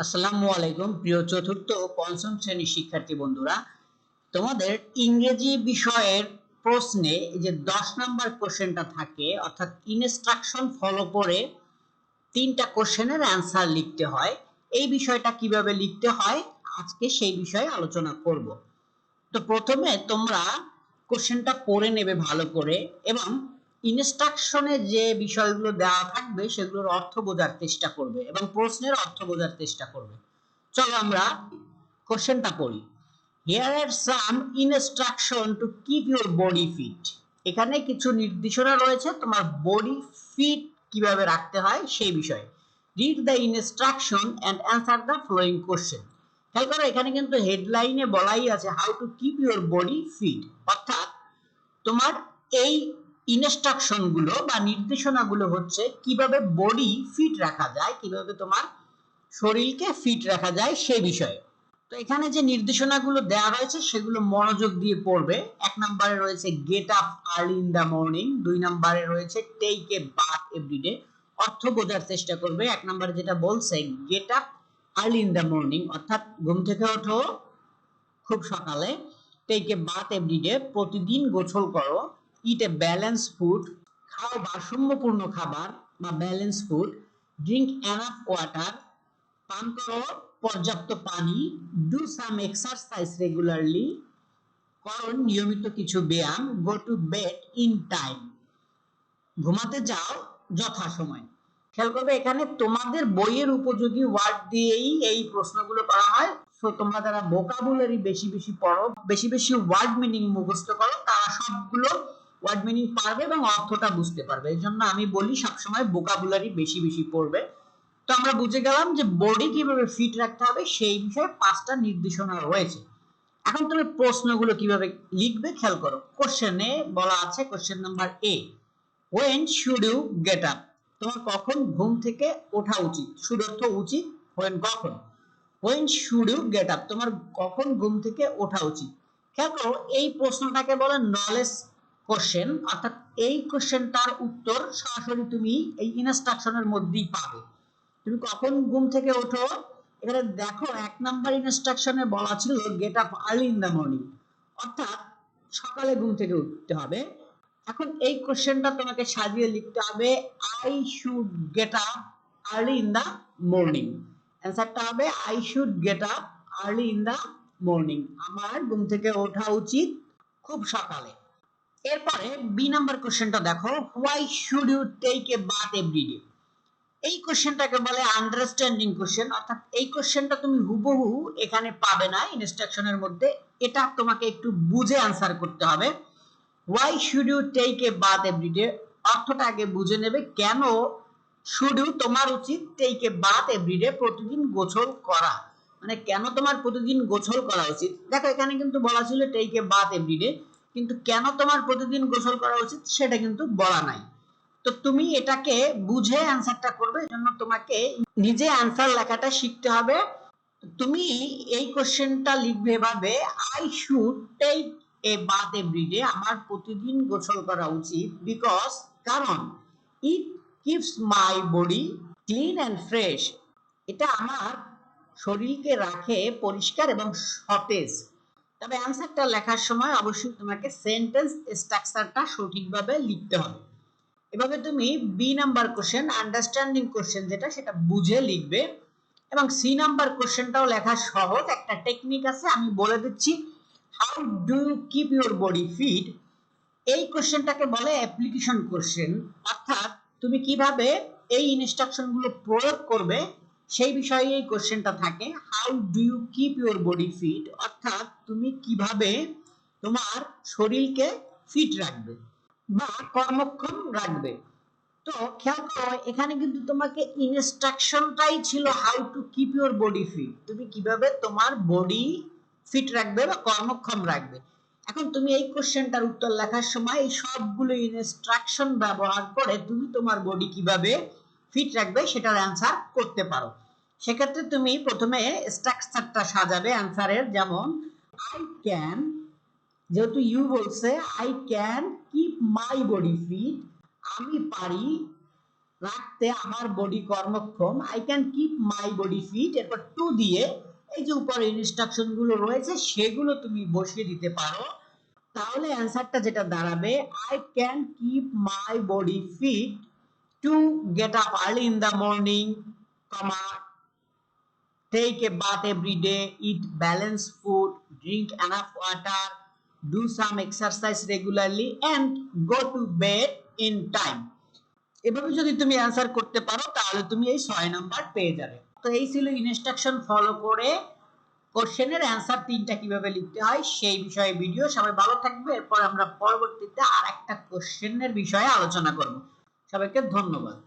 আসসালামু আলাইকুম প্রিয় চতুর্থ ও পঞ্চম শ্রেণীর শিক্ষার্থী বন্ধুরা, তোমাদের ইংরেজি বিষয়ের প্রশ্নে যে 10 নাম্বার কোশ্চেনটা থাকে অর্থাৎ ইনস্ট্রাকশন ফলো করে 3টা কোশ্চেনের অ্যান্সার লিখতে হয়। এই বিষয়টা কিভাবে লিখতে হয় আজকে সেই বিষয়ে আলোচনা করব। তো প্রথমে তোমরা কোশ্চেনটা পড়ে নেবে ভালো করে এবং ইনস্ট্রাকশনে যে বিষয়গুলো দেওয়া থাকবে সেগুলোর অর্থ বোঝার চেষ্টা করবে এবং প্রশ্নের অর্থ বোঝার চেষ্টা করবে। চলো আমরা কোশ্চেনটা পড়ি। Here are some instruction to keep your body fit. এখানে কিছু নির্দেশনা রয়েছে তোমার বডি ফিট কিভাবে রাখতে হয় সেই বিষয়ে। Read the instruction and answer the following question. খেয়াল করো এখানে কিন্তু হেডলাইনে বলাই আছে how to keep your body fit, অর্থাৎ তোমার এই ইনস্ট্রাকশন গুলো বা নির্দেশনাগুলো হচ্ছে কিভাবে বডি ফিট রাখা যায়, কিভাবে তোমার শরীরকে ফিট রাখা যায় সেই বিষয়ে। তো এখানে যে নির্দেশনাগুলো দেওয়া রয়েছে সেগুলো মনোযোগ দিয়ে পড়বে। 1 নম্বরে রয়েছে get up early in the morning, 2 নম্বরে রয়েছে টেক এ বাথ এভরিডে। অর্থ বোঝার চেষ্টা করবে। 1 নম্বরে যেটা বলছে get up early in the morning অর্থাৎ ঘুম থেকে ওঠো খুব সকালে, টেক এ বাথ এভরিডে প্রতিদিন গোসল করো, ইট এ ব্যালেন্স ফুড খাও ভারসাম্যপূর্ণ খাবার বা balance food, drink enough water পান করো পর্যাপ্ত পানি, ডু সাম এক্সারসাইজ রেগুলারলি করো নিয়মিত কিছু ব্যায়াম, go to bed in time ঘুমাতে যাও যথাসময়ে। খেয়াল করবে এখানে তোমাদের বইয়ের উপযোগী ওয়ার্ড দিয়েই এই প্রশ্নগুলো করা হয়। সো তোমরা যারা ভোকাবুলারি বেশি বেশি পড়ো, বেশি বেশি ওয়ার্ড মিনিং মুখস্থ করো, তারা সবগুলো ওয়ার্ড মিনিং পারবে এবং অর্থটা বুঝতে পারবে। এই জন্য আমি বলি সবসময় ভোকাবুলারি বেশি বেশি পড়বে। তো আমরা বুঝে গেলাম যে বডি কিভাবে ফিট রাখতে হবে সেই বিষয়ে 5টা নির্দেশনা রয়েছে। এখন তুমি প্রশ্নগুলো কিভাবে লিখবে খেয়াল করো। কোশ্চেনে বলা আছে, question number A, when should you get up? তোমার কখন ঘুম থেকে ওঠা উচিত? should অর্থ উচিত, when কখন। when should you get up? তোমার কখন ঘুম থেকে ওঠা উচিত। খেয়াল করো এই প্রশ্নটাকে বলে নলেজ কোশ্চেন, অর্থাৎ এই কোশ্চেনটার উত্তর সরাসরি তুমি এই ইনস্ট্রাকশনের মধ্যেই পাবে। তুমি কখন ঘুম থেকে ওঠো, এখানে দেখো 1 নাম্বার ইনস্ট্রাকশনে বলা ছিল get up early in the morning, অর্থাৎ সকালে ঘুম থেকে উঠতে হবে। এখন এই কোশ্চেনটা তোমাকে সাজিয়ে লিখতে হবে I should get up early in the morning. অ্যান্সারটা হবে I should get up early in the morning, আমার ঘুম থেকে ওঠা উচিত খুব সকালে। এরপরে বি নাম্বার কোশ্চেনটা দেখো, why should you take a bath every day. এই কোশ্চেনটাকে বলে আন্ডারস্ট্যান্ডিং কোশ্চেন, অর্থাৎ এই কোশ্চেনটা তুমি হুবহু এখানে পাবে না ইনস্ট্রাকশনের মধ্যে, এটা তোমাকে একটু বুঝে আনসার করতে হবে। Why should you take a bath every day অর্থটা আগে বুঝে নেবে। কেন শুড ইউ তোমার উচিত টেক এ বাথ এভরিডে প্রতিদিন গোসল করা, মানে কেন তোমার প্রতিদিন গোসল করা উচিত। দেখো এখানে কিন্তু বলা ছিল টেক এ বাথ এভরিডে, কিন্তু কেন তোমার প্রতিদিন গোসল করা উচিত সেটা কিন্তু বলা নাই। তো তুমি এটাকে বুঝে অ্যান্সারটা করবে, এজন্য তোমাকে নিজে অ্যান্সার লেখাটা শিখতে হবে। তুমি এই কোশ্চেনটা লিখবে এভাবে, I should take a bath every day, আমার প্রতিদিন গোসল করা উচিত, বিকজ কারণ, it keeps my body clean and fresh, এটা আমার শরীরকে রাখে পরিষ্কার এবং সতেজ। তবে অ্যান্সারটা লেখার সময় অবশ্যই তোমাকে সেন্টেন্স স্ট্রাকচারটা সঠিকভাবে লিখতে হবে। এভাবে তুমি B number question understanding question যেটা সেটা বুঝে লিখবে। এবং সি নাম্বার কোশ্চেনটাও লেখা সহজ, একটা টেকনিক আছে আমি বলে দিচ্ছি। How do you keep your body fit, এই কোশ্চেনটাকে বলে অ্যাপ্লিকেশন কোশ্চেন, অর্থাৎ তুমি কিভাবে এই ইনস্ট্রাকশনগুলো প্রয়োগ করবে সেই বিষয়ে এই কোশ্চেনটা থাকে। How do you keep your body fit অর্থাৎ তুমি কিভাবে তোমার শরীরকে ফিট রাখবে বা কর্মক্ষম রাখবে। তো খেয়াল করো এখানে কিন্তু তোমাকে ইনস্ট্রাকশনটাই ছিল how to keep your body fit, তুমি কিভাবে তোমার বডি ফিট রাখবে বা কর্মক্ষম রাখবে। এখন তুমি এই কোশ্চেনটার উত্তর লেখার সময় এই সবগুলো ইনস্ট্রাকশন ব্যবহার করে তুমি তোমার বডি কিভাবে ফিট রাখবে সেটার অ্যান্সার করতে পারো। সেক্ষেত্রে তুমি প্রথমে স্ট্রাকচারটা সাজাবে অ্যান্সারের, যেমন আই ক্যান, যেহেতু ইউ বলছে I can keep my body fit, আমি পারি রাখতে আমার বডি কর্মক্ষম, I can keep my body fit, এরপর টু দিয়ে এই যে উপরে ইনস্ট্রাকশন গুলো রয়েছে সেগুলো তুমি বসিয়ে দিতে পারো। তাহলে অ্যান্সারটা যেটা দাঁড়াবে, I can keep my body fit to get up early in the morning, comma, take a bath every day, eat balanced food, drink enough water, do some exercise regularly and go to bed in time। এভাবে যদি তুমি answer করতে পারো তাহলে তুমি এই 6 number পেয়ে যাবে। তো এই ছিল ইনস্ট্রাকশন ফলো করে কোশ্চেনের অ্যান্সার 3টা কিভাবে লিখতে হয় সেই বিষয়ে ভিডিও। সবাই ভালো থাকবে। এরপর আমরা পরবর্তীতে আরেকটা কোশ্চেনের বিষয়ে আলোচনা করব। সবাইকে ধন্যবাদ।